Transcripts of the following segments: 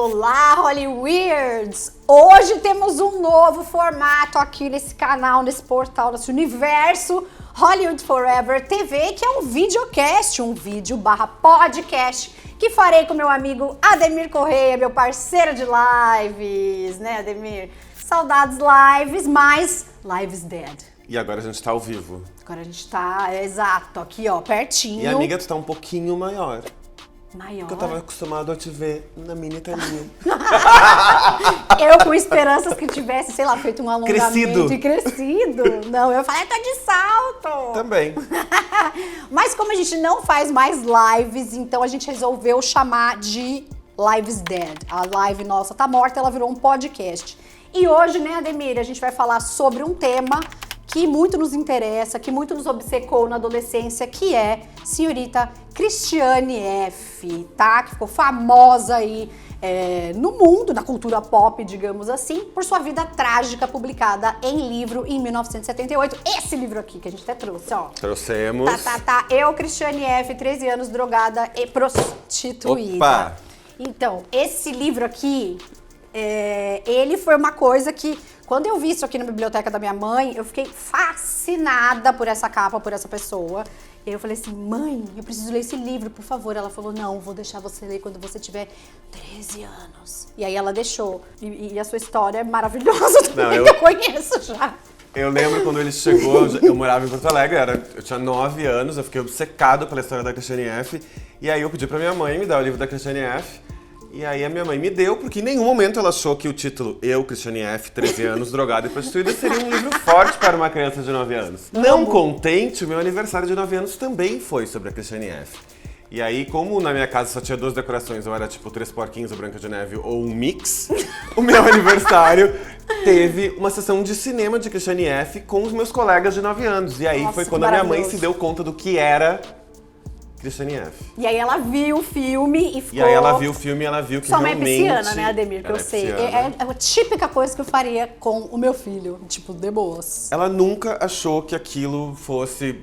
Olá, Hollyweirds! Hoje temos um novo formato aqui nesse canal, nesse portal, nesse universo Hollywood Forever TV, que é um videocast, um vídeo barra podcast, que farei com meu amigo Ademir Correia, meu parceiro de lives, né, Ademir? Saudades lives, mas lives dead. E agora a gente tá ao vivo. Agora a gente tá, exato, aqui ó, pertinho. E amiga, tu tá um pouquinho maior. Maior? Porque eu tava acostumado a te ver na mini telinha. Eu com esperanças que tivesse, sei lá, feito um alongamento Crescido. e crescido. Não, eu falei, tá de salto. Também. Mas como a gente não faz mais lives, então a gente resolveu chamar de Lives Dead. A live nossa tá morta, ela virou um podcast. E hoje, né, Ademir, a gente vai falar sobre um tema que muito nos interessa, que muito nos obcecou na adolescência, que é senhorita Christiane F., tá? Que ficou famosa aí no mundo, na cultura pop, digamos assim, por sua vida trágica, publicada em livro em 1978. Esse livro aqui que a gente até trouxe, ó. Trouxemos. Eu, Christiane F., 13 anos, drogada e prostituída. Opa! Então, esse livro aqui, ele foi uma coisa que, quando eu vi isso aqui na biblioteca da minha mãe, eu fiquei fascinada por essa capa, por essa pessoa. E eu falei assim, mãe, eu preciso ler esse livro, por favor. Ela falou, não, vou deixar você ler quando você tiver 13 anos. E aí ela deixou. E a sua história é maravilhosa também, que eu conheço já. Eu lembro quando ele chegou, eu morava em Porto Alegre, eu tinha 9 anos, eu fiquei obcecado pela história da Christiane F. E aí eu pedi pra minha mãe me dar o livro da Christiane F. E aí a minha mãe me deu, porque em nenhum momento ela achou que o título Eu, Christiane F., 13 anos, drogada e prostituída, seria um livro forte para uma criança de 9 anos. Não contente, o meu aniversário de 9 anos também foi sobre a Christiane F. E aí, como na minha casa só tinha 2 decorações, ou era tipo 3 porquinhos ou Branca de Neve, ou um mix, o meu aniversário teve uma sessão de cinema de Christiane F. com os meus colegas de 9 anos. E aí foi quando a minha mãe se deu conta do que era Christiane F. E aí ela viu o filme e ficou... E aí ela viu o filme e ela viu que sua realmente... mãe é pisciana, né, Ademir? Que eu sei. É a típica coisa que eu faria com o meu filho. Tipo, de boas. Ela nunca achou que aquilo fosse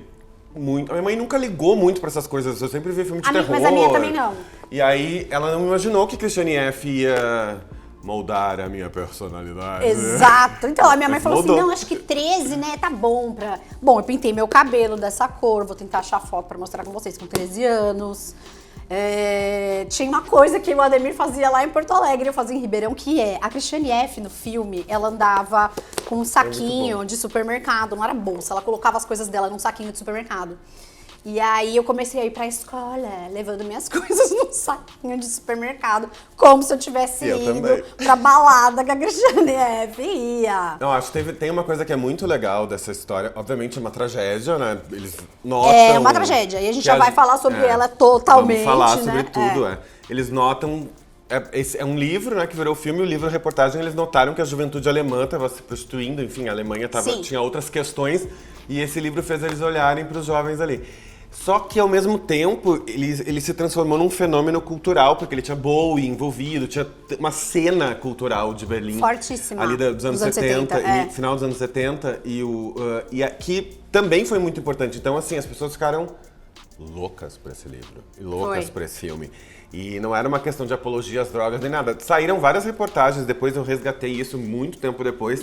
muito... A minha mãe nunca ligou muito pra essas coisas. Eu sempre vi filme de terror. Mas a minha também não. E aí ela não imaginou que Christiane F. ia moldar a minha personalidade. Exato. Então, a minha mãe falou Moldou. assim, não, acho que 13, né, tá bom pra... Bom, eu pintei meu cabelo dessa cor, vou tentar achar foto pra mostrar com vocês, com 13 anos. Tinha uma coisa que o Ademir fazia lá em Porto Alegre, eu fazia em Ribeirão, que é, a Christiane F. no filme, ela andava com um saquinho de supermercado, não era bolsa, ela colocava as coisas dela num saquinho de supermercado. E aí eu comecei a ir pra escola, levando minhas coisas num saquinho de supermercado, como se eu tivesse ido pra balada que a Christiane F. ia. Não, acho que tem uma coisa que é muito legal dessa história. Obviamente é uma tragédia, né? Eles notam... É uma tragédia, e a gente já vai falar sobre ela totalmente, vamos falar né? sobre tudo, Eles notam... É um livro, né, que virou filme, o livro, a reportagem, eles notaram que a juventude alemã estava se prostituindo, enfim, a Alemanha tinha outras questões, e esse livro fez eles olharem para os jovens ali. Só que, ao mesmo tempo, ele se transformou num fenômeno cultural, porque ele tinha Bowie envolvido, tinha uma cena cultural de Berlim. Fortíssima. Ali dos anos 70, e final dos anos 70, e aqui também foi muito importante. Então, assim, as pessoas ficaram loucas por esse livro, e loucas por esse filme. E não era uma questão de apologia às drogas nem nada. Saíram várias reportagens, depois eu resgatei isso muito tempo depois,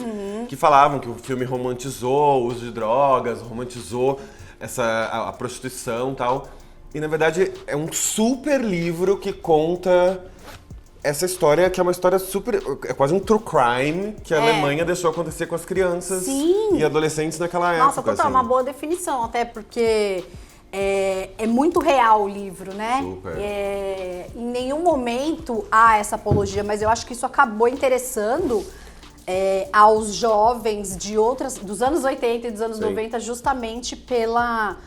que falavam que o filme romantizou o uso de drogas, romantizou a prostituição e tal. E, na verdade, é um super livro que conta essa história, que é uma história super... É quase um true crime que a Alemanha deixou acontecer com as crianças e adolescentes naquela época. Nossa, total, uma boa definição, até porque... É muito real o livro, né? Super. Em nenhum momento há essa apologia, mas eu acho que isso acabou interessando aos jovens dos anos 80 e dos anos 90 justamente pela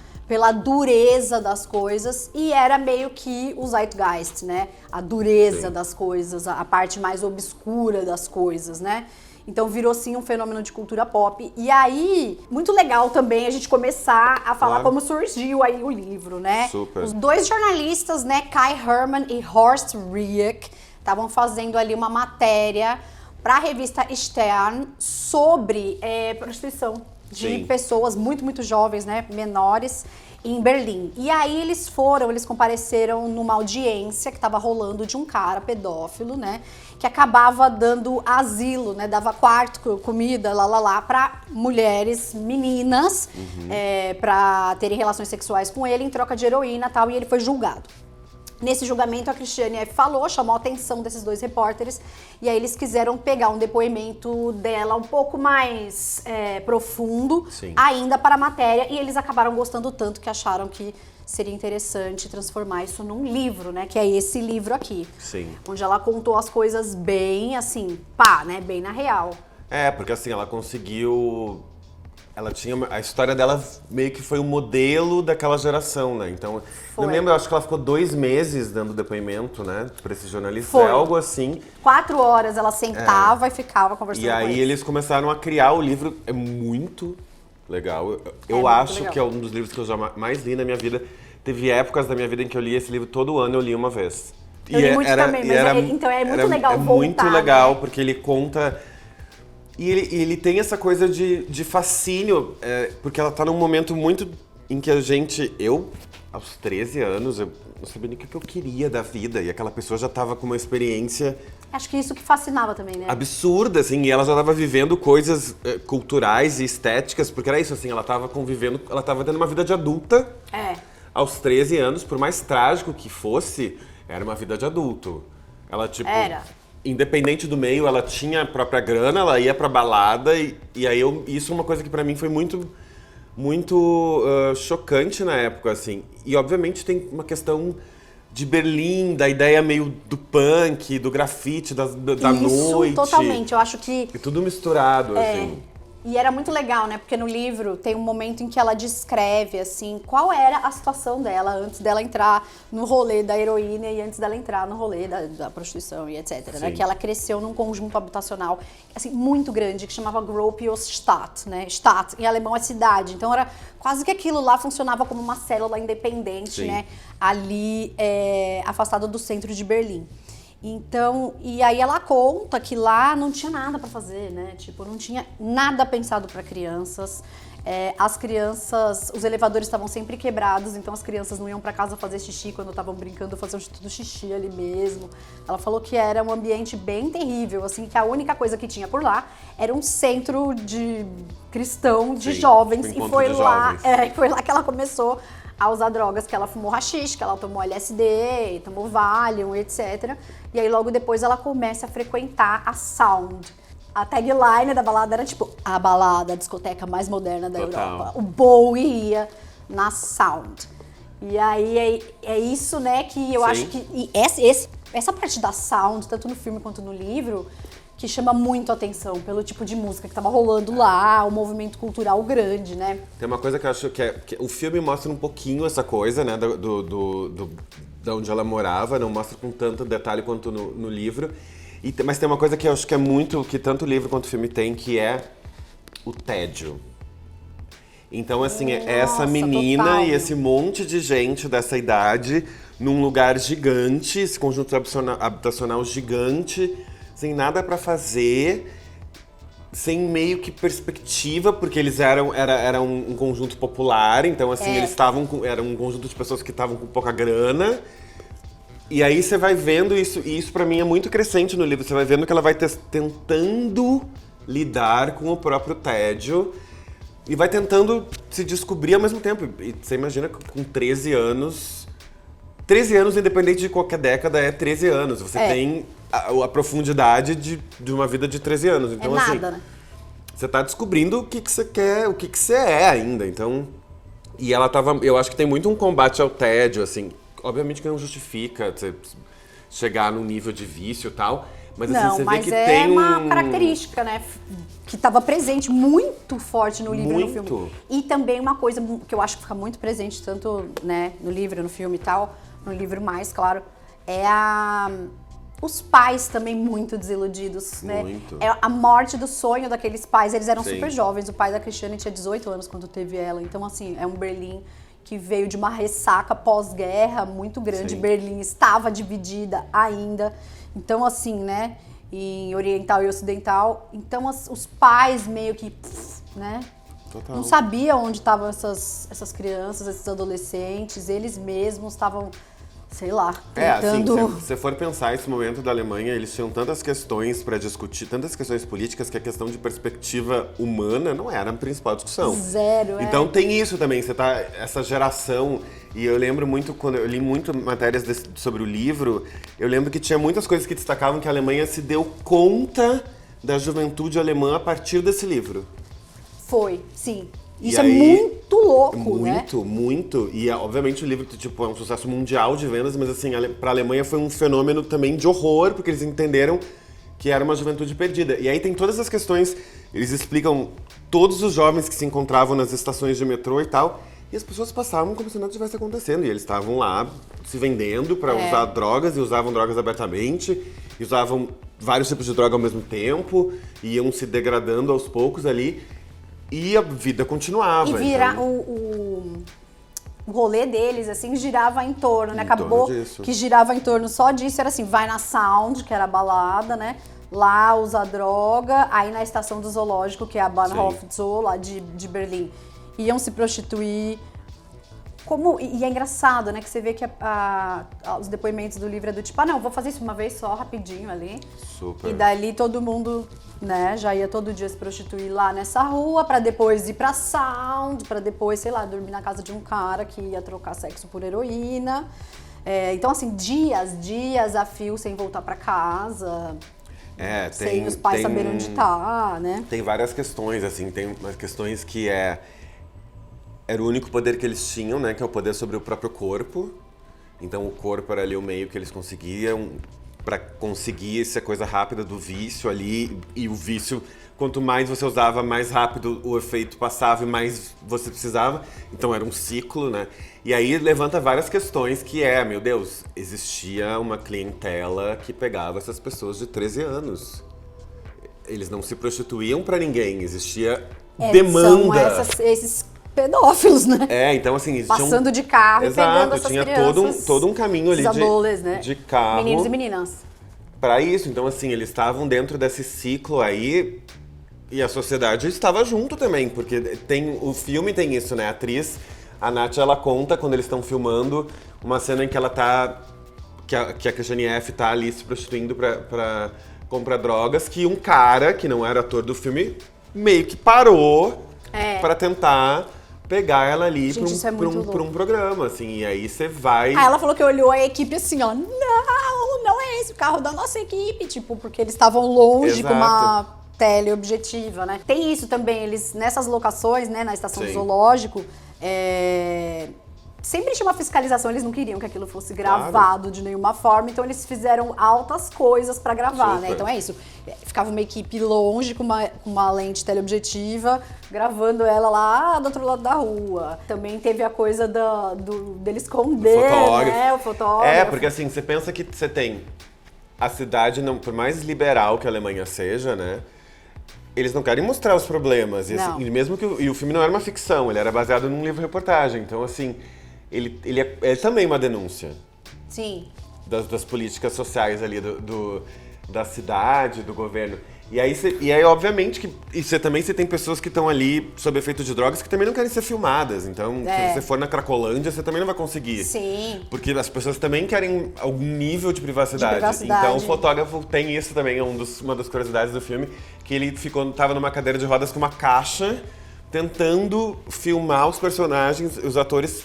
dureza das coisas, e era meio que o zeitgeist, né? A dureza das coisas, a parte mais obscura das coisas, né? Então virou sim um fenômeno de cultura pop. E aí, muito legal também a gente começar a falar como surgiu aí o livro, né? Super. Os 2 jornalistas, né, Kai Hermann e Horst Rieck, estavam fazendo ali uma matéria para a revista Stern sobre prostituição de pessoas muito, muito jovens, né, menores. em Berlim. E aí eles compareceram numa audiência que estava rolando de um cara pedófilo, né? Que acabava dando asilo, né? Dava quarto, comida, pra mulheres, meninas, pra terem relações sexuais com ele em troca de heroína e tal, e ele foi julgado. Nesse julgamento, a Christiane F. chamou a atenção desses dois repórteres, e aí eles quiseram pegar um depoimento dela um pouco mais profundo, ainda para a matéria, e eles acabaram gostando tanto que acharam que seria interessante transformar isso num livro, né? Que é esse livro aqui. Sim. Onde ela contou as coisas bem, assim, né? Bem na real. Porque assim, ela conseguiu... Ela tinha... A história dela meio que foi um modelo daquela geração, né? Então, Foi. não lembro, eu acho que ela ficou 2 meses dando depoimento, né? Pra esse jornalista, Foi. algo assim. 4 horas ela sentava e ficava conversando com E aí eles começaram a criar o livro. É muito legal. Eu acho legal. que é um dos livros que eu já mais li na minha vida. Teve épocas da minha vida em que eu li esse livro todo ano, eu li uma vez. Eu li muito também, mas então é muito legal voltar, muito legal, né? porque ele conta... E ele tem essa coisa de fascínio, porque ela tá num momento muito em que eu, aos 13 anos, eu não sabia nem o que eu queria da vida, e aquela pessoa já tava com uma experiência... Acho que isso que fascinava também, né? Absurda, assim, e ela já tava vivendo coisas culturais e estéticas, porque era isso, assim, ela tava tendo uma vida de adulta aos 13 anos, por mais trágico que fosse, era uma vida de adulto. Ela, tipo... Era. Independente do meio, ela tinha a própria grana, ela ia pra balada, e aí isso é uma coisa que pra mim foi muito chocante na época, assim. E obviamente tem uma questão de Berlim, da ideia meio do punk, do grafite, da noite. Isso, totalmente. Eu acho que... E tudo misturado, assim. E era muito legal, né? Porque no livro tem um momento em que ela descreve, assim, qual era a situação dela antes dela entrar no rolê da heroína e antes dela entrar no rolê da prostituição e etc, né? Que ela cresceu num conjunto habitacional, assim, muito grande, que chamava Gropiusstadt, né? Stadt, em alemão é cidade. Então era quase que aquilo lá funcionava como uma célula independente, né? Ali, afastada do centro de Berlim. Então, e aí ela conta que lá não tinha nada pra fazer, né? Tipo, não tinha nada pensado pra crianças. As crianças, os elevadores estavam sempre quebrados, então as crianças não iam pra casa fazer xixi quando estavam brincando, faziam tudo xixi ali mesmo. Ela falou que era um ambiente bem terrível, assim, que a única coisa que tinha por lá era um centro de cristão de jovens, e foi lá que ela começou a usar drogas, que ela fumou haxixe, que ela tomou LSD, tomou Valium, etc. E aí logo depois ela começa a frequentar a Sound. A tagline da balada era tipo, a balada, a discoteca mais moderna da Europa. O Bowie ia na Sound. E aí é isso, né, que eu acho que... E essa parte da Sound, tanto no filme quanto no livro, que chama muito a atenção pelo tipo de música que tava rolando lá, o movimento cultural grande, né? Tem uma coisa que eu acho que o filme mostra um pouquinho essa coisa, né, da onde ela morava, não mostra com tanto detalhe quanto no livro. Mas tem uma coisa que eu acho que é muito, que tanto o livro quanto o filme tem, que é o tédio. Então, assim, essa menina total. e esse monte de gente dessa idade num lugar gigante, esse conjunto habitacional gigante, sem nada pra fazer, sem meio que perspectiva, porque eles eram um conjunto popular, então assim, eles estavam era um conjunto de pessoas que estavam com pouca grana. E aí você vai vendo isso, e isso pra mim é muito crescente no livro, você vai vendo que ela vai tentando lidar com o próprio tédio e vai tentando se descobrir ao mesmo tempo. E você imagina que com 13 anos, independente de qualquer década, é 13 anos. Você tem a profundidade de uma vida de 13 anos. Então, nada, assim, né? você tá descobrindo o que você quer, o que você é ainda. Então, e ela tava, eu acho que tem muito um combate ao tédio, assim. Obviamente que não justifica você chegar num nível de vício e tal, mas assim, você vê que tem uma característica, né, que estava presente muito forte no livro e no filme. E também uma coisa que eu acho que fica muito presente, tanto, né, no livro, no filme e tal, no livro mais, claro, é os pais também muito desiludidos, né? É a morte do sonho daqueles pais, eles eram super jovens, o pai da Christiane tinha 18 anos quando teve ela, então assim, é um Berlim que veio de uma ressaca pós-guerra muito grande, Berlim estava dividida ainda, então assim, né, em oriental e ocidental, então os pais meio que, né, Total. Não sabia onde estavam essas crianças, esses adolescentes, eles mesmos estavam, sei lá, tentando... assim, se você for pensar esse momento da Alemanha, eles tinham tantas questões para discutir, tantas questões políticas, que a questão de perspectiva humana não era a principal discussão. Zero, Então tem isso também, essa geração, e eu lembro muito, quando eu li muito matérias sobre o livro, eu lembro que tinha muitas coisas que destacavam que a Alemanha se deu conta da juventude alemã a partir desse livro. Foi, sim. E Isso aí, é muito louco, né? Muito. E obviamente o livro tipo, é um sucesso mundial de vendas, mas assim, para a Alemanha foi um fenômeno também de horror, porque eles entenderam que era uma juventude perdida. E aí tem todas as questões, eles explicam todos os jovens que se encontravam nas estações de metrô e tal, e as pessoas passavam como se nada estivesse acontecendo. E eles estavam lá se vendendo para usar drogas, e usavam drogas abertamente, e usavam vários tipos de droga ao mesmo tempo, e iam se degradando aos poucos ali. E a vida continuava. E vira então... o rolê deles, assim, girava em torno, né? Acabou disso. que girava em torno só disso. Era assim, vai na Sound, que era a balada, né? Lá usa droga. Aí na estação do zoológico, que é a Bahnhof Zoo, lá de Berlim, iam se prostituir. E é engraçado, né? Que você vê que os depoimentos do livro é do tipo, não, vou fazer isso uma vez só, rapidinho ali. Super. E dali todo mundo, né, já ia todo dia se prostituir lá nessa rua, pra depois ir pra Sound, pra depois, sei lá, dormir na casa de um cara que ia trocar sexo por heroína. Então, assim, dias a fio sem voltar pra casa. Sem os pais saberem onde tá, né? Tem várias questões, assim, tem umas questões que era o único poder que eles tinham, né, que é o poder sobre o próprio corpo. Então o corpo era ali o meio que eles conseguiam para conseguir essa coisa rápida do vício ali, e o vício, quanto mais você usava, mais rápido o efeito passava e mais você precisava. Então era um ciclo, né? E aí levanta várias questões que meu Deus, existia uma clientela que pegava essas pessoas de 13 anos. Eles não se prostituíam para ninguém, existia demanda. São esses pedófilos, né? Então assim... Passando de carro e pegando essas tinha crianças. todo um caminho ali de carro. Meninos e meninas. Pra isso, então assim, eles estavam dentro desse ciclo aí e a sociedade estava junto também, porque o filme tem isso, né? A atriz, a Nath, ela conta quando eles estão filmando uma cena em que ela tá... que a Christiane F. tá ali se prostituindo pra comprar drogas, que um cara, que não era ator do filme, meio que parou pra tentar pegar ela ali. Gente, pra um programa, assim, e aí você vai... Aí ela falou que olhou a equipe assim, ó, não é esse o carro da nossa equipe, tipo, porque eles estavam longe com uma teleobjetiva, né? Tem isso também, eles, nessas locações, né, na estação do zoológico, sempre tinha uma fiscalização, eles não queriam que aquilo fosse gravado de nenhuma forma, então eles fizeram altas coisas pra gravar, né? Então é isso, ficava uma equipe longe com uma lente teleobjetiva, gravando ela lá do outro lado da rua. Também teve a coisa dele esconder, né? O fotógrafo. Porque assim, você pensa que você tem a cidade, não, por mais liberal que a Alemanha seja, né? Eles não querem mostrar os problemas. E mesmo que o filme não era uma ficção, ele era baseado num livro-reportagem. Então, assim, ele é também uma denúncia. Sim. Das políticas sociais ali da cidade, do governo. E aí obviamente, que você tem pessoas que estão ali sob efeito de drogas que também não querem ser filmadas. Então, se você for na Cracolândia, você também não vai conseguir. Sim. Porque as pessoas também querem algum nível de privacidade. Então, o fotógrafo tem isso também, é uma das curiosidades do filme, que ele tava numa cadeira de rodas com uma caixa, tentando filmar os personagens, os atores,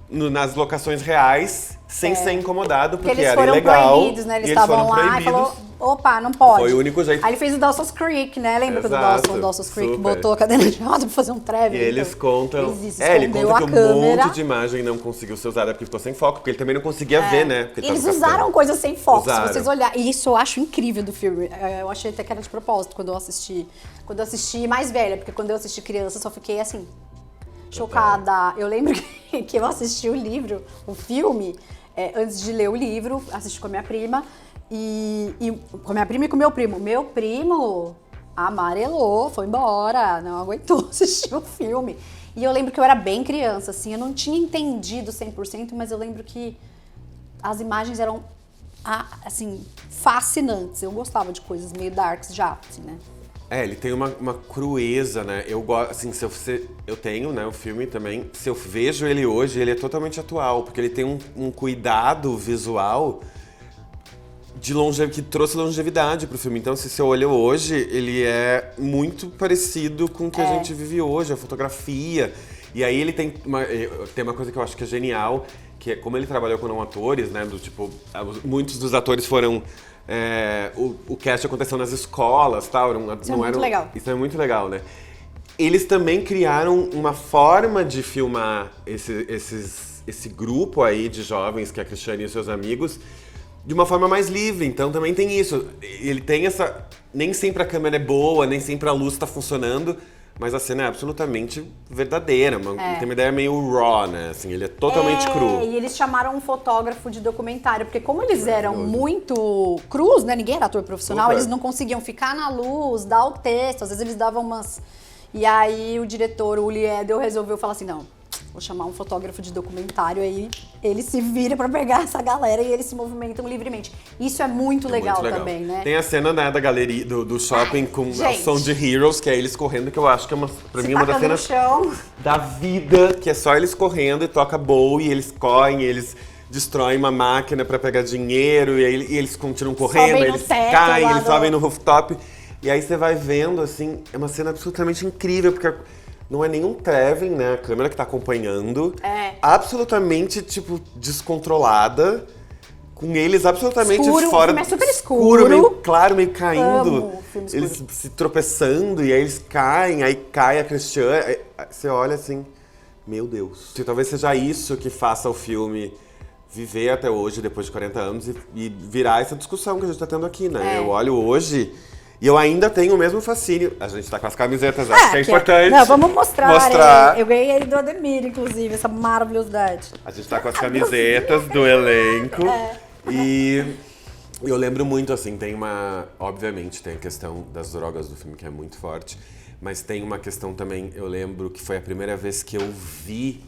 nas locações reais, sem ser incomodado, porque era ilegal. Eles foram proibidos, né? Eles estavam lá e falou, opa, não pode. Foi o único jeito. Aí ele fez o Dawson's Creek, né? Lembra quando o Dawson's Creek botou a cadeira de roda pra fazer um travel? E eles contam... Ele conta que um monte de imagem não conseguiu ser usada porque ficou sem foco, porque ele também não conseguia ver, né? Eles usaram coisas sem foco, se vocês olharem. E isso eu acho incrível do filme. Eu achei até que era de propósito quando eu assisti. Quando eu assisti mais velha, porque quando eu assisti criança eu só fiquei assim... chocada. Eu lembro que eu assisti o livro, o filme, antes de ler o livro, assisti com a minha prima, e com a minha prima e com o meu primo. Meu primo amarelou, foi embora, não aguentou assistir o filme. E eu lembro que eu era bem criança, assim, eu não tinha entendido 100%, mas eu lembro que as imagens eram, assim, fascinantes. Eu gostava de coisas meio darks já, assim, né? Ele tem uma crueza, né? Eu gosto, assim, eu tenho, né, o filme também. Se eu vejo ele hoje, ele é totalmente atual, porque ele tem um cuidado visual que trouxe longevidade pro filme. Então, se você olha hoje, ele é muito parecido com o que a gente vive hoje, a fotografia. E aí ele tem uma coisa que eu acho que é genial, que é como ele trabalhou com não atores, né? Do tipo, muitos dos atores foram. O cast aconteceu nas escolas, tal. Isso é muito legal. Isso é muito legal, né? Eles também criaram uma forma de filmar esse grupo aí de jovens, que é a Cristiane e seus amigos, de uma forma mais livre. Então também tem isso. Ele tem essa... Nem sempre a câmera é boa, nem sempre a luz tá funcionando, mas a cena é absolutamente verdadeira. Tem uma ideia meio raw, né? Assim, ele é totalmente cru. E eles chamaram um fotógrafo de documentário, porque como eles eram muito crus, né? Ninguém era ator profissional, eles não conseguiam ficar na luz, dar o texto, às vezes eles davam umas... E aí o diretor, o Uli Edel, resolveu falar assim, não, vou chamar um fotógrafo de documentário, aí ele se vira pra pegar essa galera e eles se movimentam livremente. Isso é muito legal também, né? Tem a cena, né, da galeria, do shopping com o som de Heroes, que é eles correndo, que eu acho que é pra mim uma das cenas da vida, que é só eles correndo e toca Bowie, e eles correm, eles destroem uma máquina pra pegar dinheiro, e aí eles continuam correndo, aí eles caem, eles sobem no rooftop. E aí você vai vendo, assim, é uma cena absolutamente incrível, porque não é nenhum Trevin, né? A câmera que tá acompanhando. Absolutamente, tipo, descontrolada. Com eles absolutamente fora... O filme é super escuro. Meio claro, meio caindo. Amo filme escuro. Eles se tropeçando e aí eles caem, aí cai a Cristiane. Aí você olha assim, meu Deus. Talvez seja isso que faça o filme viver até hoje, depois de 40 anos, e virar essa discussão que a gente tá tendo aqui, né? Eu olho hoje... E eu ainda tenho o mesmo fascínio. A gente tá com as camisetas, acho que é importante. Não, vamos mostrar. Eu ganhei ele do Ademir, inclusive, essa maravilhosidade. A gente tá com as camisetas do elenco. E eu lembro muito, assim, obviamente, tem a questão das drogas do filme, que é muito forte. Mas tem uma questão também, eu lembro que foi a primeira vez que eu vi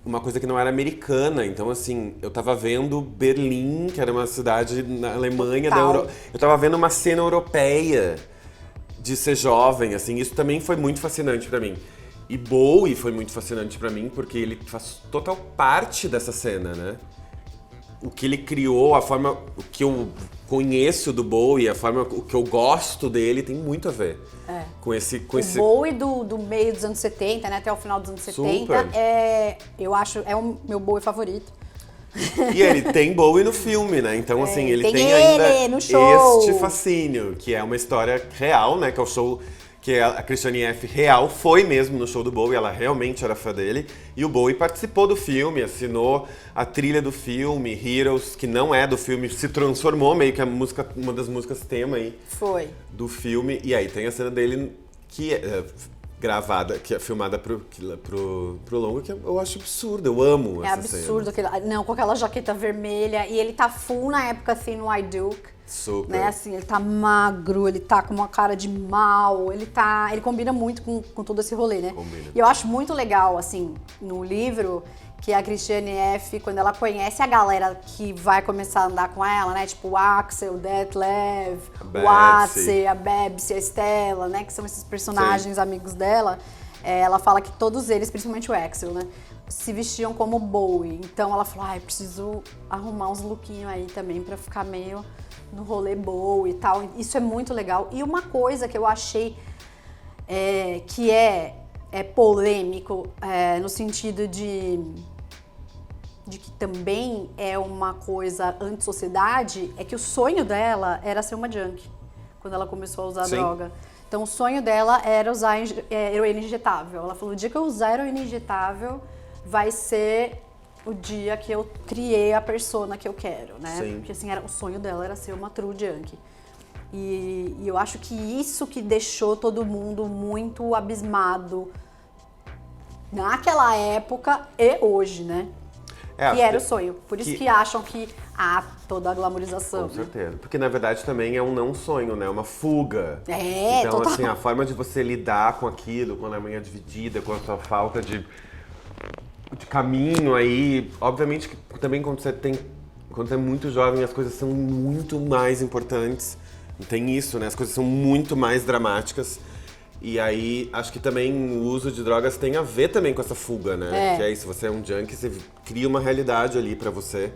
uma coisa que não era americana. Então, assim, eu tava vendo Berlim, que era uma cidade na Alemanha, da Europa. Eu tava vendo uma cena europeia de ser jovem, assim. Isso também foi muito fascinante pra mim. E Bowie foi muito fascinante pra mim, porque ele faz total parte dessa cena, né? O que ele criou, o que eu conheço do Bowie, o que eu gosto dele tem muito a ver com esse... Bowie do meio dos anos 70, né, até o final dos anos 70, eu acho, é o meu Bowie favorito. E ele tem Bowie no filme, né? Então, assim, ele tem ainda no show. Este fascínio, que é uma história real, né? Que é o show... que a Cristiane F. real foi mesmo no show do Bowie, ela realmente era fã dele. E o Bowie participou do filme, assinou a trilha do filme, Heroes, que não é do filme, se transformou meio que uma das músicas tema aí. Do filme. E aí tem a cena dele que é gravada, que é filmada pro longo, que eu acho absurdo, eu amo essa cena. É absurdo, com aquela jaqueta vermelha. E ele tá full na época, assim, no I Duke. Super. Né, assim, ele tá magro, ele tá com uma cara de mal, ele combina muito com todo esse rolê, né? Combina. E eu acho muito legal, assim, no livro, que a Cristiane F., quando ela conhece a galera que vai começar a andar com ela, né? Tipo o Axel, o Detlev, o Atze, a Bebse, a Estela, né? Que são esses personagens amigos dela. Ela fala que todos eles, principalmente o Axel, né? Se vestiam como Bowie. Então ela falou, preciso arrumar uns lookinhos aí também pra ficar meio no rolê Bowie e tal. Isso é muito legal. E uma coisa que eu achei que é polêmico, no sentido de que também é uma coisa anti-sociedade, é que o sonho dela era ser uma junkie, quando ela começou a usar droga. Então o sonho dela era usar heroína injetável. Ela falou, o dia que eu usar heroína injetável vai ser o dia que eu criei a persona que eu quero, né? Sim. Porque assim, o sonho dela era ser uma true junkie. E eu acho que isso que deixou todo mundo muito abismado naquela época e hoje, né? Que era o sonho. Por isso que acham que há toda a glamorização. Com certeza. Porque na verdade também é um não sonho, né? Uma fuga. Então, total. Assim, a forma de você lidar com aquilo, com a manhã dividida, com a sua falta de caminho aí, obviamente que também quando você é muito jovem as coisas são muito mais importantes Tem isso, né? As coisas são muito mais dramáticas. E aí, acho que também o uso de drogas tem a ver também com essa fuga, né? Que é isso, você é um junkie, você cria uma realidade ali pra você.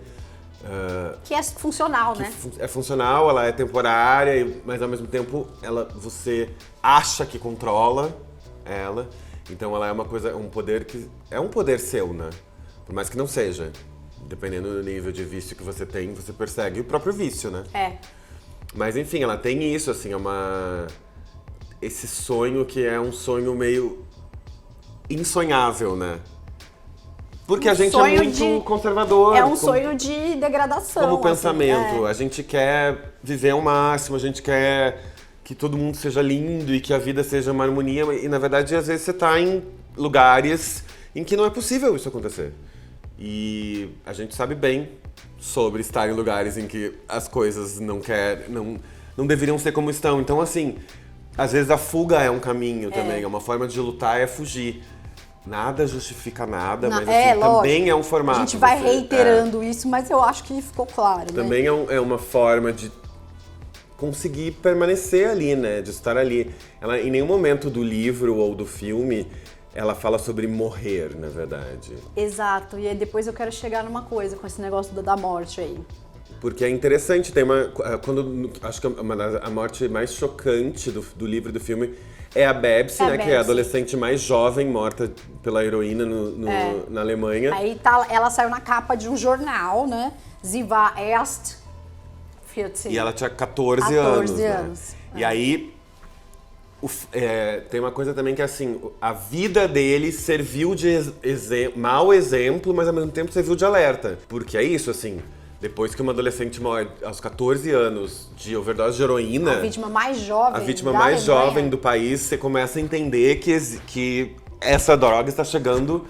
Que é funcional, né? É funcional, ela é temporária, mas ao mesmo tempo você acha que controla ela. Então ela é uma coisa, um poder que é um poder seu, né? Por mais que não seja. Dependendo do nível de vício que você tem, você persegue o próprio vício, né? Mas enfim, ela tem isso, assim, esse sonho que é um sonho meio insonhável, né? Porque a gente é muito conservador. É um sonho de degradação. Como pensamento. A gente quer viver ao máximo, a gente quer que todo mundo seja lindo e que a vida seja uma harmonia. E na verdade, às vezes você tá em lugares em que não é possível isso acontecer. E a gente sabe bem sobre estar em lugares em que as coisas não deveriam ser como estão. Então, assim, às vezes a fuga é um caminho também, é uma forma de lutar, é fugir. Nada justifica nada, mas assim, também é um formato. A gente vai reiterando isso, mas eu acho que ficou claro, também né? é uma forma de conseguir permanecer ali, né? De estar ali. Ela, em nenhum momento do livro ou do filme, ela fala sobre morrer, na verdade. Exato, e aí depois eu quero chegar numa coisa com esse negócio da morte aí. Porque é interessante, tem acho que a morte mais chocante do livro e do filme é a Babsi, né? Que é a adolescente mais jovem morta pela heroína na Alemanha. Aí ela saiu na capa de um jornal, né? Sie war erst 14. E ela tinha 14 anos. Né? E aí tem uma coisa também que é assim, a vida dele serviu de mau exemplo, mas ao mesmo tempo serviu de alerta. Porque é isso, assim, depois que uma adolescente morre aos 14 anos de overdose de heroína... A vítima mais jovem A vítima mais jovem do país, você começa a entender que essa droga está chegando...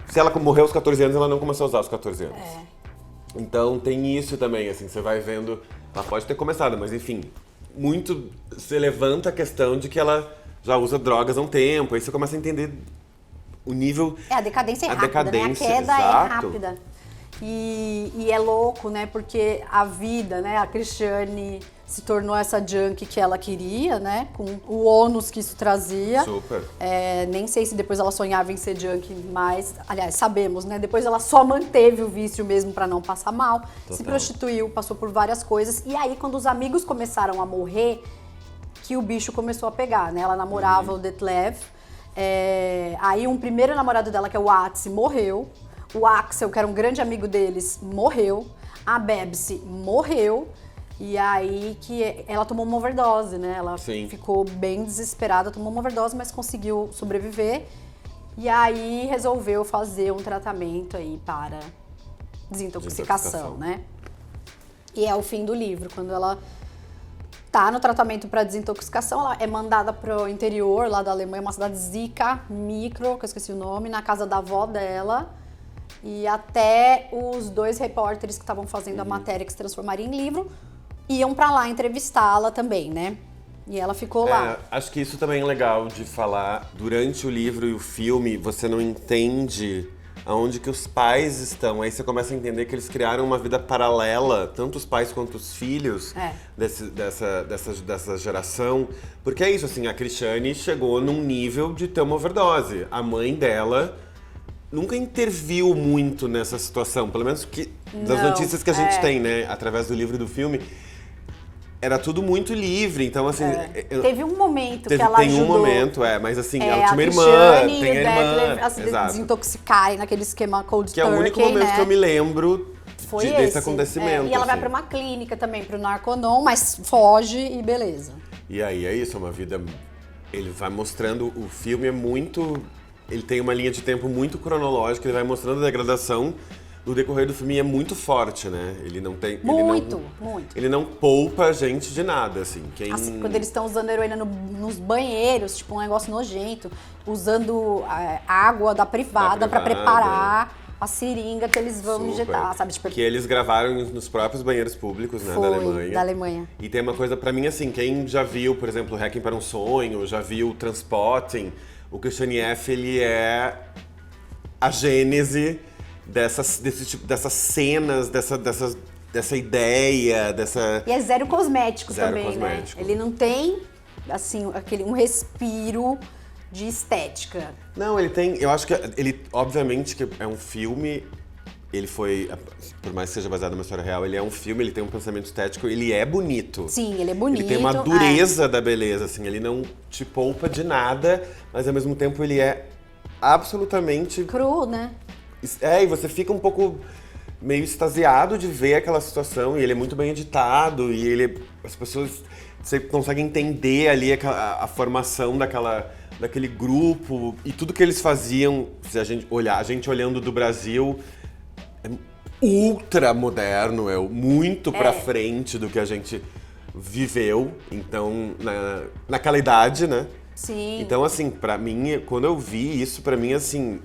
Se ela morreu aos 14 anos, ela não começou a usar aos 14 anos. Então tem isso também, assim, você vai vendo... Ela pode ter começado, mas enfim... Muito se levanta a questão de que ela já usa drogas há um tempo, aí você começa a entender o nível... A decadência é rápida, né? A queda é rápida. E é louco, né? Porque a vida, né? A Cristiane se tornou essa junkie que ela queria, né? Com o ônus que isso trazia. Super. Nem sei se depois ela sonhava em ser junkie, mas... Aliás, sabemos, né? Depois ela só manteve o vício mesmo pra não passar mal. Total. Se prostituiu, passou por várias coisas. E aí, quando os amigos começaram a morrer, que o bicho começou a pegar, né? Ela namorava o Detlev. Aí um primeiro namorado dela, que é o Atsi, morreu. O Axel, que era um grande amigo deles, morreu. A Babsi morreu. E aí que ela tomou uma overdose, né? Ela ficou bem desesperada, tomou uma overdose, mas conseguiu sobreviver. E aí resolveu fazer um tratamento aí para desintoxicação, né? E é o fim do livro. Quando ela tá no tratamento para desintoxicação, ela é mandada pro interior lá da Alemanha, uma cidade Zika, micro, que eu esqueci o nome, na casa da avó dela. E até os 2 repórteres que estavam fazendo a matéria que se transformaria em livro iam pra lá entrevistá-la também, né? E ela ficou lá. Acho que isso também é legal de falar. Durante o livro e o filme, você não entende aonde que os pais estão. Aí você começa a entender que eles criaram uma vida paralela, tanto os pais quanto os filhos dessa geração. Porque é isso, assim, a Cristiane chegou num nível de ter uma overdose. A mãe dela nunca interviu muito nessa situação, pelo menos das notícias que a gente tem, né, através do livro e do filme, era tudo muito livre, então assim... Teve um momento que ela ajudou... Tem um momento, mas assim, ela tinha uma irmã, tem a irmã... a se desintoxicarem naquele esquema cold turkey, que é o único momento que eu me lembro desse acontecimento. E ela vai pra uma clínica também, pro Narconon, mas foge e beleza. E aí é isso, é uma vida... Ele vai mostrando, o filme é muito... Ele tem uma linha de tempo muito cronológica, ele vai mostrando a degradação no decorrer do filme e é muito forte, né? Ele não tem... Muito. Ele não poupa a gente de nada, assim. Assim, quando eles estão usando heroína nos banheiros, tipo um negócio nojento, usando água da privada pra preparar a seringa que eles vão injetar, sabe? Tipo, que eles gravaram nos próprios banheiros públicos, né, da Alemanha. E tem uma coisa, pra mim, assim, quem já viu, por exemplo, Requiem para um Sonho, já viu Transpotting, o Christiane F., ele é a gênese dessas cenas, dessa ideia, dessa... E é zero cosmético Zero também, cosmético. né? Ele não tem, assim, um respiro de estética. Não, ele tem... Eu acho que ele, obviamente, que é um filme... Ele foi, por mais que seja baseado numa história real, ele é um filme, ele tem um pensamento estético, ele é bonito. Sim, ele é bonito. Ele tem uma dureza da beleza, assim, ele não te poupa de nada, mas ao mesmo tempo ele é absolutamente... Cru, né? E você fica um pouco meio extasiado de ver aquela situação, e ele é muito bem editado, e ele... As pessoas... Você consegue entender ali a formação daquele grupo, e tudo que eles faziam, se a gente olhar, a gente olhando do Brasil... ultra moderno, muito pra frente do que a gente viveu, então, naquela idade, né? Sim. Então, assim, pra mim, quando eu vi isso, pra mim, assim,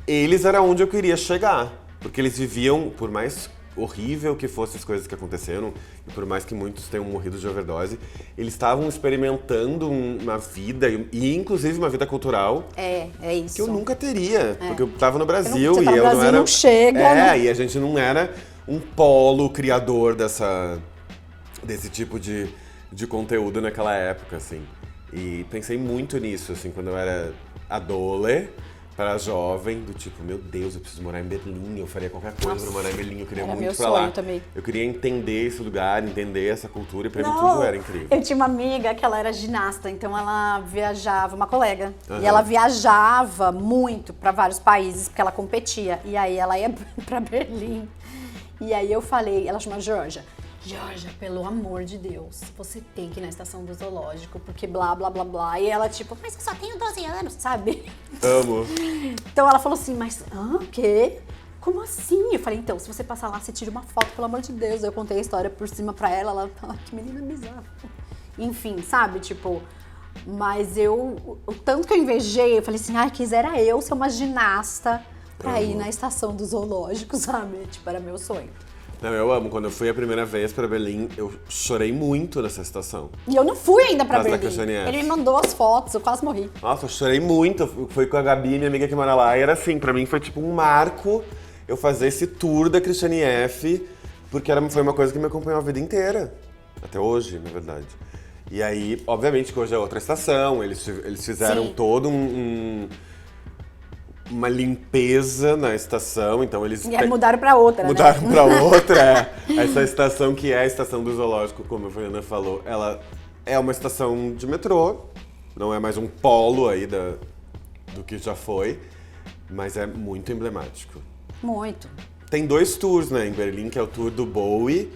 eles era onde eu queria chegar, porque eles viviam, por mais horrível que fossem as coisas que aconteceram, e por mais que muitos tenham morrido de overdose, eles estavam experimentando uma vida, e inclusive uma vida cultural, É isso. que eu nunca teria, porque eu tava no Brasil Você e tá no eu Brasil, não era... não chega, né? E a gente não era um polo criador desse tipo de conteúdo naquela época, assim. E pensei muito nisso, assim, quando eu era adolescente, para jovem, do tipo, meu Deus, eu preciso morar em Berlim, eu faria qualquer coisa pra morar em Berlim, eu queria era muito meu pra sonho lá. também. Eu queria entender esse lugar, entender essa cultura, e pra mim Não, tudo era incrível. Eu tinha uma amiga que ela era ginasta, então ela viajava, uma colega, Aham. e ela viajava muito para vários países, porque ela competia. E aí ela ia para Berlim. E aí eu falei, ela chama Georgia, pelo amor de Deus, você tem que ir na estação do zoológico, porque blá, blá, blá, blá. E ela tipo, mas eu só tenho 12 anos, sabe? Amo. Então ela falou assim, mas, o quê? Como assim? Eu falei, então, se você passar lá, você tira uma foto, pelo amor de Deus. Eu contei a história por cima pra ela que menina bizarra. Enfim, sabe, tipo... Mas o tanto que eu invejei, eu falei assim, quisera eu ser uma ginasta pra ir na estação do zoológico, sabe? Tipo, era meu sonho. Não, eu amo. Quando eu fui a primeira vez pra Berlim, eu chorei muito nessa estação. E eu não fui ainda pra Mas na Berlim. KNF. Ele me mandou as fotos, eu quase morri. Nossa, eu chorei muito. Foi com a Gabi, minha amiga que mora lá. E era assim, pra mim foi tipo um marco eu fazer esse tour da Christiane F. Porque foi uma coisa que me acompanhou a vida inteira. Até hoje, na verdade. E aí, obviamente que hoje é outra estação. Eles fizeram Sim. todo uma limpeza na estação, então eles... E aí mudaram pra outra, Mudaram né? pra outra, Essa estação que é a estação do zoológico, como a Fernanda falou, ela é uma estação de metrô, não é mais um polo aí do que já foi, mas é muito emblemático. Muito. Tem 2 tours, né, em Berlim, que é o tour do Bowie,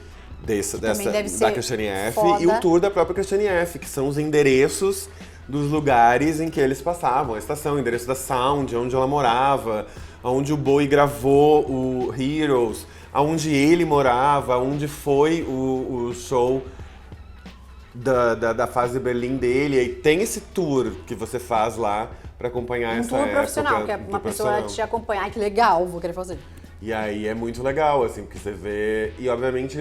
também deve ser da Christiane F, foda. e o tour da própria Christiane F, que são os endereços dos lugares em que eles passavam, a estação, o endereço da Sound, onde ela morava, onde o Bowie gravou o Heroes, onde ele morava, onde foi o show da fase de Berlim dele. E tem esse tour que você faz lá pra acompanhar essa época. Um tour profissional, que é uma pessoa te acompanhar. Ai, que legal, vou querer fazer. E aí é muito legal, assim, porque você vê... E obviamente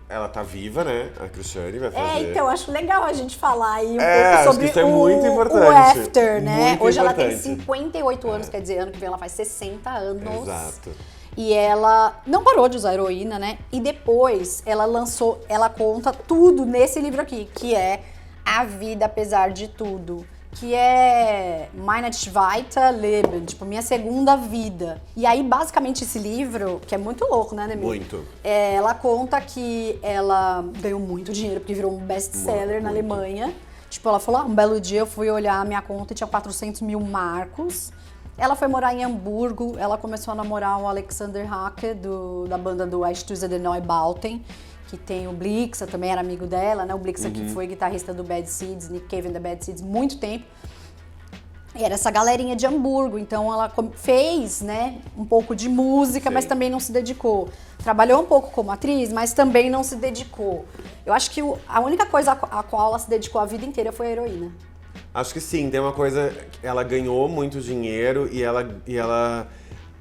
ela tá viva, né? A Christiane vai fazer... Então, acho legal a gente falar aí um pouco acho sobre que isso é muito o importante. after, né? Muito Hoje ela tem importante. 58 anos, quer dizer, ano que vem ela faz 60 anos. Exato. E ela não parou de usar heroína, né? E depois ela conta tudo nesse livro aqui, que é A Vida Apesar de Tudo. Que é Meine zweite Leben, tipo, minha segunda vida. E aí, basicamente, esse livro, que é muito louco, né, Demi? Muito. Ela conta que ela ganhou muito dinheiro, porque virou um best-seller na Muito. Alemanha. Tipo, ela falou, um belo dia eu fui olhar a minha conta e tinha 400 mil marcos. Ela foi morar em Hamburgo, ela começou a namorar o Alexander Hacke, da banda do Einstürzende der Neubauten, que tem o Blixa, também era amigo dela, né? O Blixa que foi guitarrista do Bad Seeds, Nick Cave and the Bad Seeds, muito tempo. E era essa galerinha de Hamburgo, então ela fez, né, um pouco de música, Sim. mas também não se dedicou. Trabalhou um pouco como atriz, mas também não se dedicou. Eu acho que a única coisa a qual ela se dedicou a vida inteira foi a heroína. Acho que sim, tem uma coisa... Ela ganhou muito dinheiro e ela...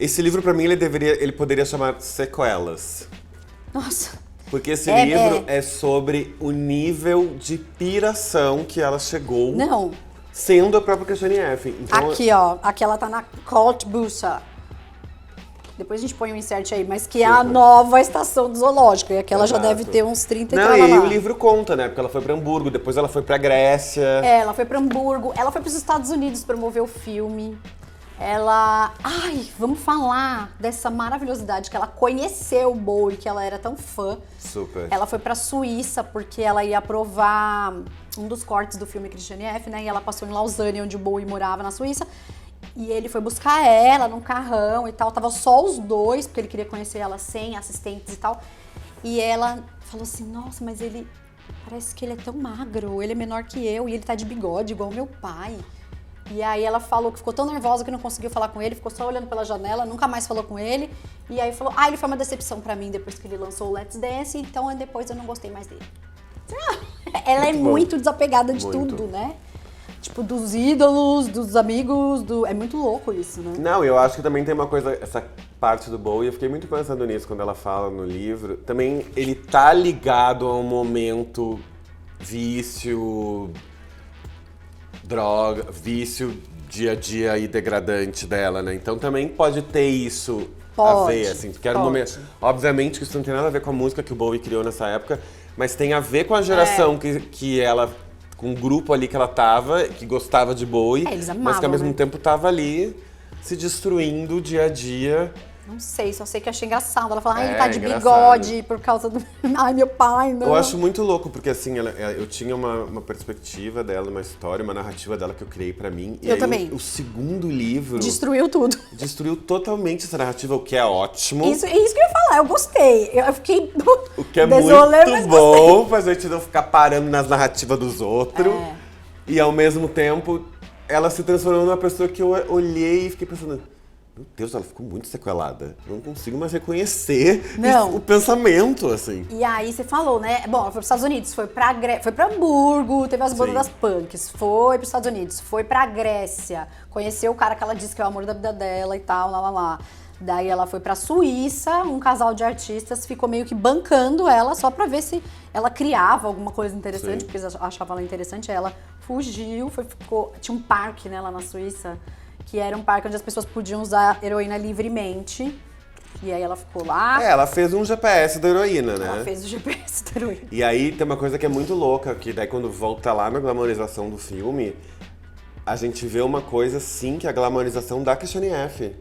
Esse livro, pra mim, ele poderia chamar Sequelas. Nossa... Porque esse livro é sobre o nível de piração que ela chegou Não. sendo a própria Christiane F. Então, Aqui, ó. Aqui ela tá na Kultbusse. depois a gente põe um insert aí, mas que é a nova estação do zoológico, e aquela já deve ter uns 30 Não, e aí o livro conta, né? Porque ela foi pra Hamburgo, depois ela foi pra Grécia. Ela foi pra Hamburgo, ela foi pros Estados Unidos promover o filme. Ela... Ai, vamos falar dessa maravilhosidade que ela conheceu o Bowie, que ela era tão fã. Super. Ela foi pra Suíça porque ela ia aprovar um dos cortes do filme Christiane F., né? E ela passou em Lausanne, onde o Bowie morava na Suíça. E ele foi buscar ela num carrão e tal. Tava só os dois, porque ele queria conhecer ela sem assistentes e tal. E ela falou assim, nossa, mas ele... Parece que ele é tão magro, ele é menor que eu e ele tá de bigode, igual meu pai. E aí ela falou que ficou tão nervosa que não conseguiu falar com ele, ficou só olhando pela janela, nunca mais falou com ele. E aí falou, ele foi uma decepção pra mim depois que ele lançou o Let's Dance, então depois eu não gostei mais dele. Ela é muito desapegada de tudo, né? Tipo, dos ídolos, dos amigos, é muito louco isso, né? Não, eu acho que também tem uma coisa, essa parte do Bowie, eu fiquei muito pensando nisso quando ela fala no livro. Também ele tá ligado a um momento vício, droga, vício dia a dia e degradante dela, né? Então também pode ter isso a ver, assim, porque era um momento. Obviamente que isso não tem nada a ver com a música que o Bowie criou nessa época, mas tem a ver com a geração que ela, com o grupo ali que ela tava, que gostava de Bowie, eles amavam, mas que ao mesmo né? tempo tava ali se destruindo dia a dia. Não sei, só sei que achei engraçado. Ela fala, ele tá de engraçado. bigode por causa do... Ai, meu pai, não. Eu acho muito louco, porque assim, eu tinha uma perspectiva dela, uma história, uma narrativa dela que eu criei pra mim. E Eu aí também. O segundo livro Destruiu tudo. destruiu totalmente essa narrativa, o que é ótimo. Isso que eu ia falar, eu gostei. Eu fiquei O que é desolé, mas muito gostei. bom, pra gente não ficar parando nas narrativas dos outros. E ao mesmo tempo, ela se transformou numa pessoa que eu olhei e fiquei pensando, meu Deus, ela ficou muito sequelada. Eu não consigo mais reconhecer o pensamento, assim. E aí você falou, né? Bom, ela foi pros Estados Unidos, foi pra Hamburgo, teve as bandas das punks, foi pros Estados Unidos, foi pra Grécia, conheceu o cara que ela disse que é o amor da vida dela e tal, lá. Daí ela foi pra Suíça, um casal de artistas ficou meio que bancando ela só pra ver se ela criava alguma coisa interessante, porque eles achavam ela interessante. Aí ela fugiu, tinha um parque, né, lá na Suíça, que era um parque onde as pessoas podiam usar heroína livremente. E aí ela ficou lá. Ela fez um GPS da heroína, né? Ela fez o GPS da heroína. E aí tem uma coisa que é muito louca, que daí quando volta lá na glamorização do filme, a gente vê uma coisa, sim, que é a glamorização da Christiane F.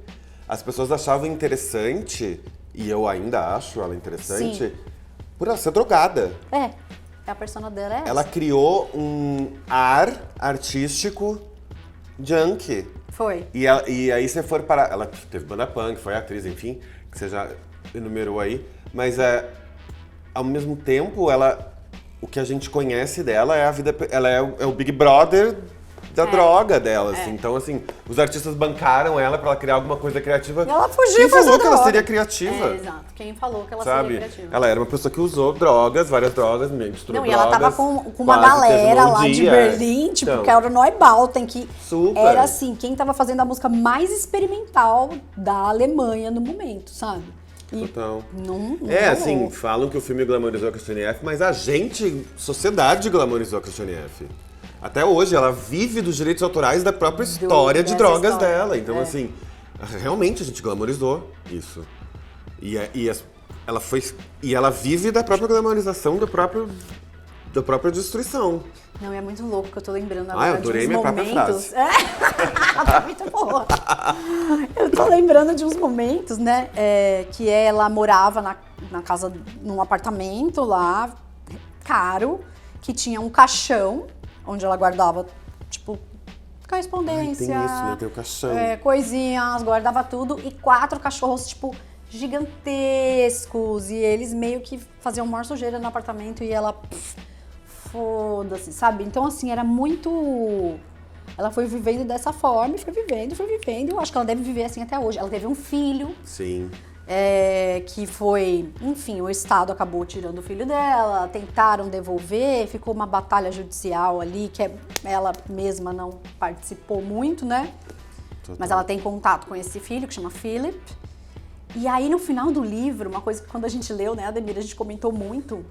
As pessoas achavam interessante, e eu ainda acho ela interessante, por ela ser drogada. A persona dela é essa. Ela criou um ar artístico junkie. Foi. E aí você for para... Ela teve banda punk, foi atriz, enfim, que você já enumerou aí. Mas ao mesmo tempo, o que a gente conhece dela é a vida... Ela é o Big Brother da droga dela, assim. Então, assim, os artistas bancaram ela pra ela criar alguma coisa criativa. E ela fugiu Quem com essa falou que ela droga? seria criativa? Exato. Quem falou que ela Sabe? seria criativa? Ela era uma pessoa que usou drogas, várias drogas, misturou Não, e drogas. ela tava com uma quase teve galera um lá de dia. Berlim, tipo, Então, que era o Neubauten, que Super. era assim, quem tava fazendo a música mais experimental da Alemanha no momento, sabe? E Total. não Assim, rolou. falam que o filme glamorizou a Christiane F., mas a sociedade glamorizou a Christiane F. Até hoje, ela vive dos direitos autorais da própria história de dessa drogas história. dela. Então, assim, realmente a gente glamorizou isso. Ela vive da própria glamorização, da própria destruição. Não, é muito louco que eu tô lembrando Eu agora adorei de uns minha própria momentos. frase. Tá muito boa. Eu tô lembrando de uns momentos, né? Que ela morava na casa, num apartamento lá, caro, que tinha um caixão, onde ela guardava, tipo, correspondência. Tem isso, né? Tem o caixão. Coisinhas, guardava tudo. E 4 cachorros, tipo, gigantescos. E eles meio que faziam maior sujeira no apartamento e ela... foda-se, sabe? Então, assim, era muito... Ela foi vivendo dessa forma, foi vivendo. Eu acho que ela deve viver assim até hoje. Ela teve um filho. Sim. Que foi... Enfim, o Estado acabou tirando o filho dela, tentaram devolver, ficou uma batalha judicial ali, que ela mesma não participou muito, né? Total. Mas ela tem contato com esse filho, que chama Philip. E aí, no final do livro, uma coisa que quando a gente leu, né, Ademir, a gente comentou muito...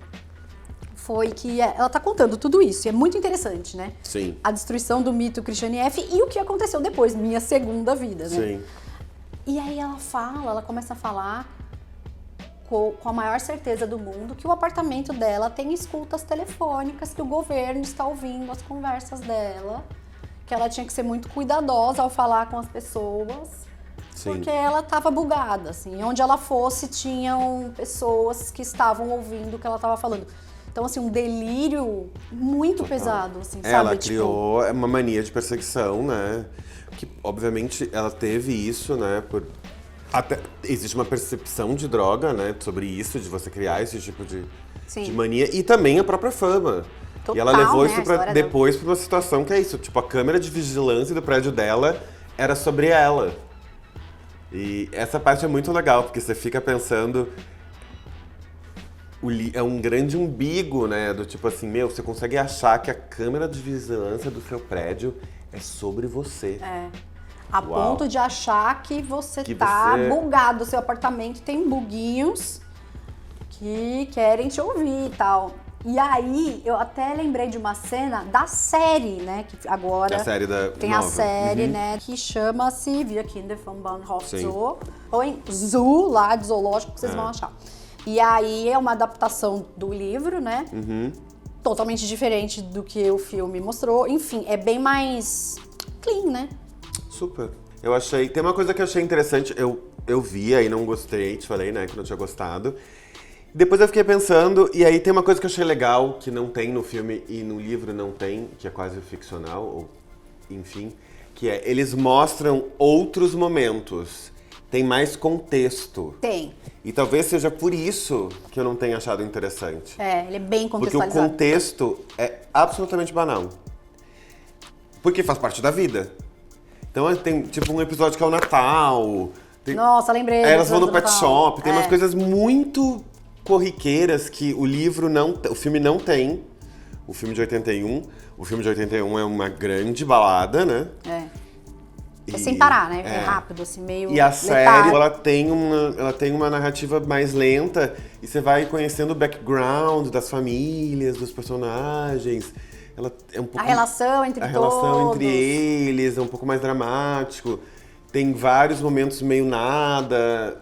foi que ela tá contando tudo isso, e é muito interessante, né? Sim. A destruição do mito Christiane F. e o que aconteceu depois, minha segunda vida, né? Sim. E aí ela começa a falar com a maior certeza do mundo que o apartamento dela tem escutas telefônicas, que o governo está ouvindo as conversas dela, que ela tinha que ser muito cuidadosa ao falar com as pessoas, porque ela estava bugada, assim. Onde ela fosse, tinham pessoas que estavam ouvindo o que ela estava falando. Então, assim, um delírio muito pesado, assim, sabe? Ela criou uma mania de perseguição, né? Que, obviamente, ela teve isso, né? Até existe uma percepção de droga, né? Sobre isso, de você criar esse tipo de mania. E também a própria fama. Total, e ela levou né? Isso depois pra uma situação que é isso. Tipo, a câmera de vigilância do prédio dela era sobre ela. E essa parte é muito legal, porque você fica pensando... É um grande umbigo, né? Do tipo assim, você consegue achar que a câmera de vigilância do seu prédio é sobre você. A ponto de achar que você tá bugado. O seu apartamento tem buguinhos que querem te ouvir e tal. E aí, eu até lembrei de uma cena da série, né? Que agora a série tem nova. A série, né? Que chama-se Wir Kinder vom Bahnhof Zoo. Ou em Zoo, lá de zoológico, que vocês vão achar. E aí, é uma adaptação do livro, né? Totalmente diferente do que o filme mostrou. Enfim, é bem mais clean, né? Super. Eu achei... Tem uma coisa que eu achei interessante. Eu vi, aí não gostei, te falei, né? Que não tinha gostado. Depois eu fiquei pensando, e aí tem uma coisa que eu achei legal, que não tem no filme e no livro não tem, que é quase ficcional, ou enfim, que é, eles mostram outros momentos. Tem mais contexto. Tem. E talvez seja por isso que eu não tenha achado interessante. Ele é bem Porque contextualizado. o contexto é absolutamente banal. Porque faz parte da vida. Então tem tipo um episódio que é o Natal. Nossa, lembrei. Aí elas vão no pet Natal. shop. Tem umas coisas muito corriqueiras que o livro não... O filme não tem. O filme de 81. O filme de 81 é uma grande balada, né? É sem parar, né? É rápido, assim, meio E a letal. série, ela tem uma narrativa mais lenta e você vai conhecendo o background das famílias, dos personagens. Ela é um pouco, A relação entre eles é um pouco mais dramático. Tem vários momentos meio nada.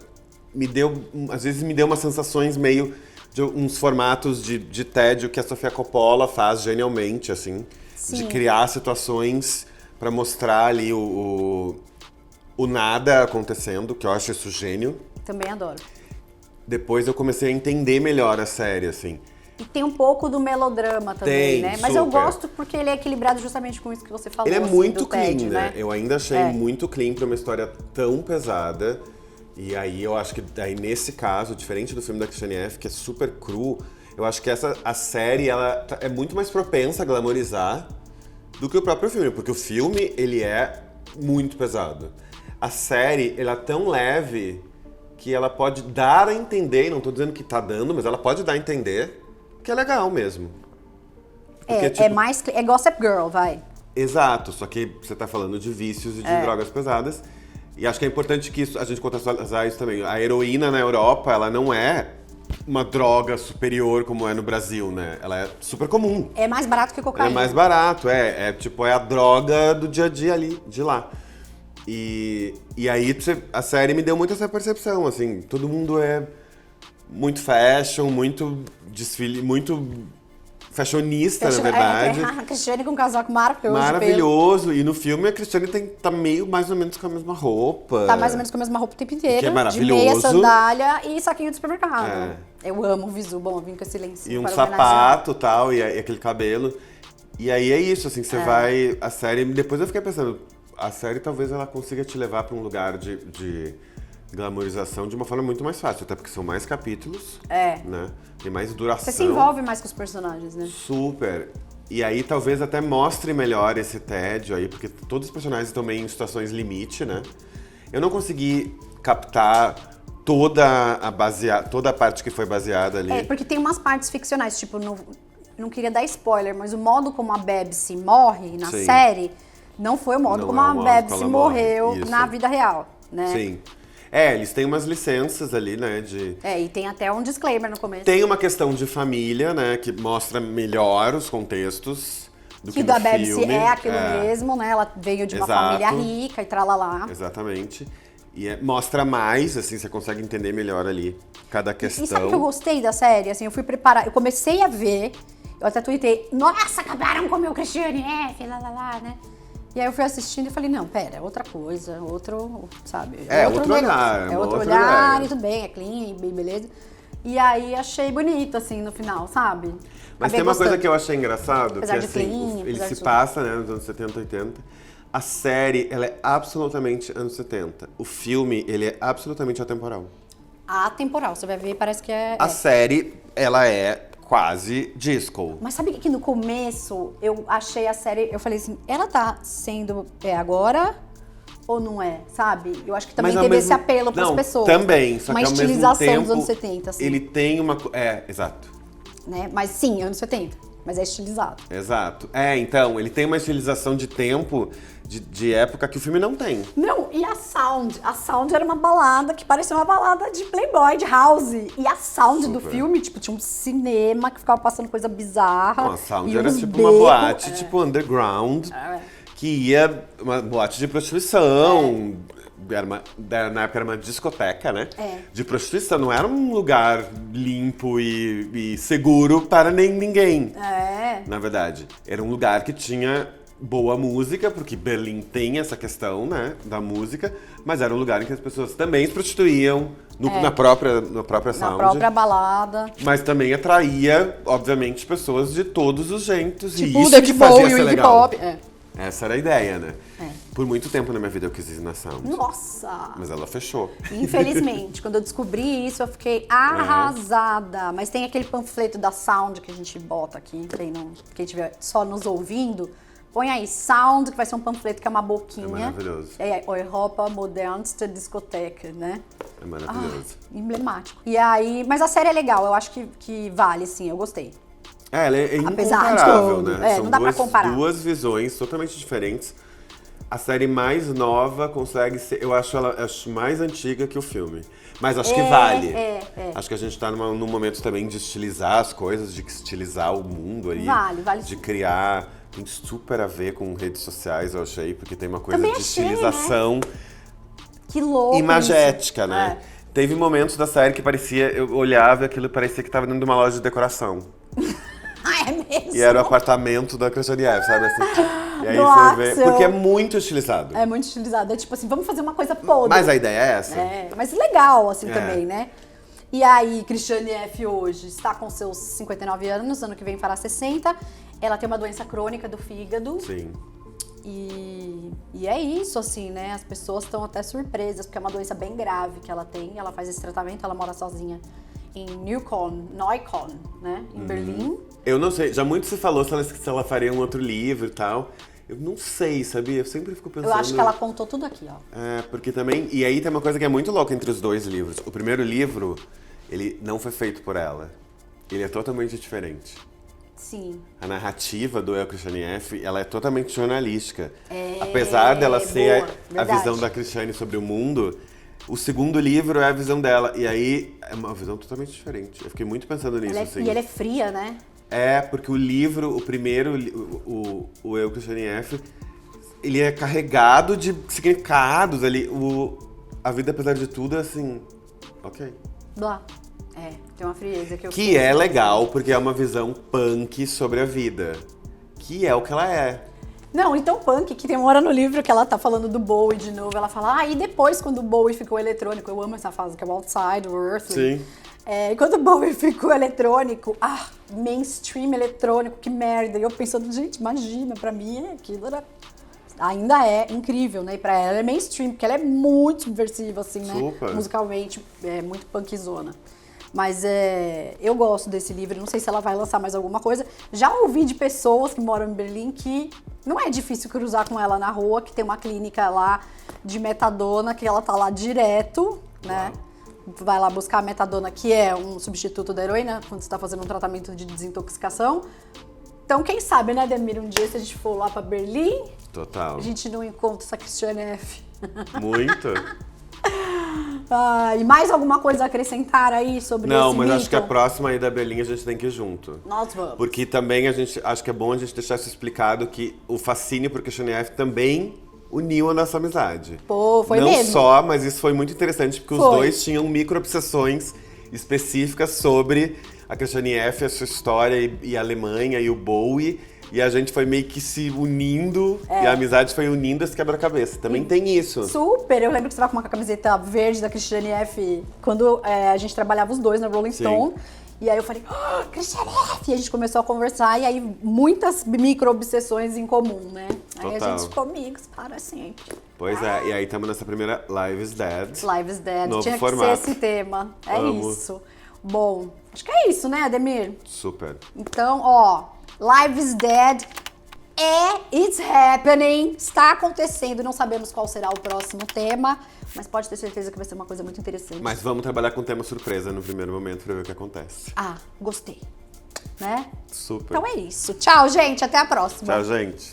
Às vezes me deu umas sensações meio de uns formatos de tédio que a Sofia Coppola faz genialmente, assim. Sim. De criar situações pra mostrar ali o nada acontecendo, que eu acho isso gênio. Também adoro. Depois eu comecei a entender melhor a série, assim. E tem um pouco do melodrama também, né? Mas eu gosto porque ele é equilibrado justamente com isso que você falou. Ele é assim, muito do clean, tédio, né? Eu ainda achei muito clean pra uma história tão pesada. E aí eu acho que aí nesse caso, diferente do filme da Christiane F., que é super cru, eu acho que a série ela é muito mais propensa a glamorizar do que o próprio filme, porque o filme ele é muito pesado. A série, ela é tão leve que ela pode dar a entender, não tô dizendo que tá dando, mas ela pode dar a entender que é legal mesmo. Porque, é Gossip Girl, vai. Exato, só que você tá falando de vícios e de drogas pesadas. E acho que é importante que a gente contextualizar isso também. A heroína na Europa, ela não é uma droga superior como é no Brasil, né? Ela é super comum. É mais barato que cocaína. É mais barato, é a droga do dia a dia ali, de lá. E aí a série me deu muito essa percepção, assim, todo mundo é muito fashion, muito desfile, muito fashionista, na verdade. A Cristiane com um casaco maravilhoso. Maravilhoso. E no filme a Cristiane tá meio mais ou menos com a mesma roupa. Tá mais ou menos com a mesma roupa o tempo inteiro. Que é maravilhoso. De meia, sandália e saquinho de supermercado. Eu amo o visu. Bom, eu vim com esse lencinho. E um sapato e tal, e aquele cabelo. E aí é isso, assim, você vai... A série... Depois eu fiquei pensando, a série talvez ela consiga te levar pra um lugar de glamorização de uma forma muito mais fácil, até porque são mais capítulos, né? Tem mais duração. Você se envolve mais com os personagens, né? Super. E aí talvez até mostre melhor esse tédio aí, porque todos os personagens estão meio em situações limite, né? Eu não consegui captar toda a parte que foi baseada ali. Porque tem umas partes ficcionais, tipo, não queria dar spoiler, mas o modo como a Babsy morre na série não foi o modo como a Babsy morreu na vida real, né? Sim. Eles têm umas licenças ali, né, e tem até um disclaimer no começo. Tem uma questão de família, né, que mostra melhor os contextos do que no da filme. Babsy é aquilo mesmo, né, ela veio de uma família rica e tralalá. Exatamente. E mostra mais, assim, você consegue entender melhor ali cada questão. E sabe o que eu gostei da série? Assim, eu fui preparar, eu comecei a ver, eu até tuitei, nossa, acabaram com o meu Christiane F, lá, né? E aí eu fui assistindo e falei, não, pera, outra coisa, outro, sabe? Outro olhar. É outro olhar e tudo bem, é clean, bem, beleza. E aí achei bonito, assim, no final, sabe? Mas tem uma coisa que eu achei engraçado, Apesar que de assim, clean, ele apesar se de passa, né, nos anos 70, 80. A série, ela é absolutamente anos 70. O filme, ele é absolutamente atemporal. Atemporal, você vai ver, parece que é... A série, ela é quase disco. Mas sabe que no começo eu achei a série, eu falei assim, ela tá sendo agora ou não é, sabe? Eu acho que também Mas ao teve mesmo- esse apelo pras Não, pessoas. também, só uma que ao mesmo estilização tempo, dos anos 70, assim. ele tem uma... exato. Né? Mas sim, anos 70, mas é estilizado. Exato. Então, ele tem uma estilização de tempo, de época que o filme não tem. Não, e a Sound? A Sound era uma balada que parecia uma balada de Playboy, de House. E a Sound do Super. filme, tipo, tinha um cinema que ficava passando coisa bizarra. Não, a Sound e era uns tipo uma becos. boate, tipo underground, que ia... Uma boate de prostituição. Na época era uma discoteca, né? De prostituição. Não era um lugar limpo e seguro para ninguém. Na verdade. Era um lugar que tinha boa música, porque Berlim tem essa questão, né, da música, mas era um lugar em que as pessoas também se prostituíam na própria Sound. Na própria balada. Mas também atraía, obviamente, pessoas de todos os jeitos. Tipo e o isso David que fazia Bowie e ser o Iggy legal. Pop. Essa era a ideia, né? Por muito tempo na minha vida eu quis ir na Sound. Nossa! Mas ela fechou. Infelizmente, quando eu descobri isso, eu fiquei arrasada. Mas tem aquele panfleto da Sound que a gente bota aqui, quem estiver só nos ouvindo, põe aí Sound, que vai ser um panfleto que é uma boquinha. É maravilhoso. É Europa Modernste Discotheque, né? É maravilhoso. Emblemático. E aí, mas a série é legal, eu acho que vale, sim, eu gostei. Ela é Apesar de incomparável, tudo. né? São Não dá pra comparar. duas visões totalmente diferentes. A série mais nova consegue ser... Eu acho mais antiga que o filme. Mas acho que vale. Acho que a gente tá num momento também de estilizar as coisas, de estilizar o mundo aí. Vale De criar... Tem super a ver com redes sociais, eu achei, porque tem uma coisa Também de achei, estilização Que louco imagética, isso. né? Teve momentos da série que parecia... Eu olhava e aquilo parecia que tava dentro de uma loja de decoração. É mesmo? E era o apartamento da Christiane F, sabe assim? E aí Do você vê. Axel. Porque é muito estilizado. É muito estilizado. É tipo assim, vamos fazer uma coisa podre. Mas a ideia é essa. Mas legal, assim, também, né? E aí, Christiane F. hoje está com seus 59 anos, ano que vem fará 60. Ela tem uma doença crônica do fígado. Sim. E é isso, assim, né? As pessoas estão até surpresas, porque é uma doença bem grave que ela tem. Ela faz esse tratamento, ela mora sozinha em Neukölln, né? Em Berlim. Eu não sei, já muito se falou se ela faria um outro livro e tal. Eu não sei, sabia? Eu sempre fico pensando... Eu acho que ela contou tudo aqui, ó. Porque também... E aí tem uma coisa que é muito louca entre os dois livros. O primeiro livro, ele não foi feito por ela. Ele é totalmente diferente. Sim. A narrativa do Christiane F., ela é totalmente jornalística. Apesar dela ser a visão da Christiane sobre o mundo, o segundo livro é a visão dela. E aí é uma visão totalmente diferente. Eu fiquei muito pensando nisso, assim. E ela é fria, né? Porque o livro, o primeiro, o Eu, Christiane F., ele é carregado de significados ali. A vida, apesar de tudo, é assim, ok. Blá. Tem uma frieza que eu... Que é legal, porque é uma visão punk sobre a vida. Que é o que ela é. Não, então punk, que tem uma hora no livro que ela tá falando do Bowie de novo. Ela fala, e depois quando o Bowie ficou eletrônico, eu amo essa fase que é o Outside, o Earthly. Sim. E quando o Bowie ficou eletrônico, mainstream eletrônico, que merda. E eu pensando, gente, imagina, pra mim aquilo ainda é incrível, né? E pra ela é mainstream, porque ela é muito subversiva, assim, né? Super. Musicalmente, é muito punkzona. Mas eu gosto desse livro, não sei se ela vai lançar mais alguma coisa. Já ouvi de pessoas que moram em Berlim que não é difícil cruzar com ela na rua, que tem uma clínica lá de metadona, que ela tá lá direto, né? Vai lá buscar a metadona, que é um substituto da heroína, quando você tá fazendo um tratamento de desintoxicação. Então, quem sabe, né, Demir, um dia se a gente for lá pra Berlim, Total. a gente não encontra essa Christiane F. Muito. E mais alguma coisa a acrescentar aí sobre esse Não, mas mito? acho que a próxima aí da Berlim a gente tem que ir junto. Nós vamos. Porque também acho que é bom a gente deixar isso explicado que o fascínio por Christiane F. também uniu a nossa amizade. Pô, foi Não mesmo. só, mas isso foi muito interessante, porque os Foi. dois tinham micro-obsessões específicas sobre a Christiane F., a sua história, e a Alemanha, e o Bowie. E a gente foi meio que se unindo, e a amizade foi unindo esse quebra-cabeça. Também tem isso. Super! Eu lembro que você tava com uma camiseta verde da Christiane F. Quando a gente trabalhava os dois na Rolling Sim. Stone. E aí eu falei, Christiane F! E a gente começou a conversar, e aí muitas micro-obsessões em comum, né? Aí a Total. gente ficou amigos para sempre. Pois é, e aí estamos nessa primeira Live is Dead. Live is Dead. Novo Tinha formato. que ser esse tema. É Amo. isso. Bom, acho que é isso, né, Ademir? Super. Então, ó, Live is Dead it's happening, está acontecendo, não sabemos qual será o próximo tema, mas pode ter certeza que vai ser uma coisa muito interessante. Mas vamos trabalhar com tema surpresa no primeiro momento pra ver o que acontece. Ah, gostei, né? Super. Então é isso. Tchau, gente, até a próxima. Tchau, gente.